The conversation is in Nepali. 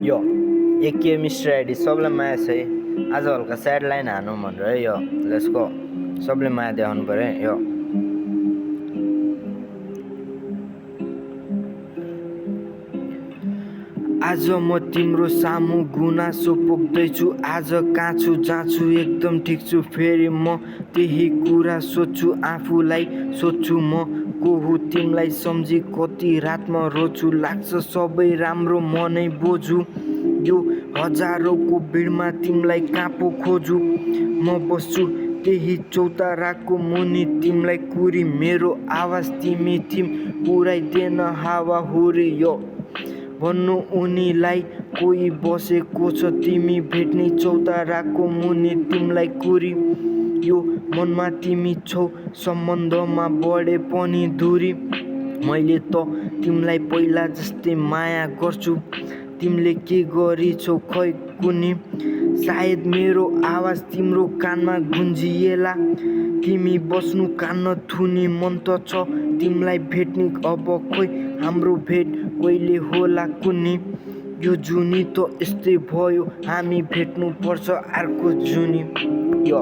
यो एक मिस्टर आइडी सबलाई माया छ है। आज हल्का स्याड लाइन हानु भनेर है। यो लेट्स गो, सबले माया देखाउनु पर्यो है। यो आज म तिम्रो सामु गुनासो पोख्दैछु। आज कहाँ छु जहाँ छु एकदम ठिक छु। फेरि म त्यही कुरा सोध्छु आफूलाई, सोध्छु म को हुँ तिमीलाई सम्झी कति रातमा रोछु। लाग्छ सबै राम्रो म नै बोझु, यो हजारौँको भिडमा तिमीलाई कहाँ पो खोजु। म बस्छु त्यही चौताराको मुनि तिमीलाई कुरी। मेरो आवाज तिमी थिम पुऱ्याइदेन हावाहुरी। यो भन्नु उनीलाई कोही बसेको छ तिमी भेट्ने चौताराको मुनि तिमीलाई कुरी। यो मनमा तिमी छौ सम्बन्धमा बढे पनि दूरी। मैले त तिमीलाई पहिला जस्तै माया गर्छु, तिमीले के गरिछौ खै कुनी। सायद मेरो आवाज तिम्रो कानमा गुन्जिएला, तिमी बस्नु कान्न थुनी। मन त छ तिमीलाई भेट्ने, अब खोइ हाम्रो भेट कहिले होला कुनी। यो जुनी त यस्तै भयो, हामी भेट्नु पर्छ अर्को जुनी। यो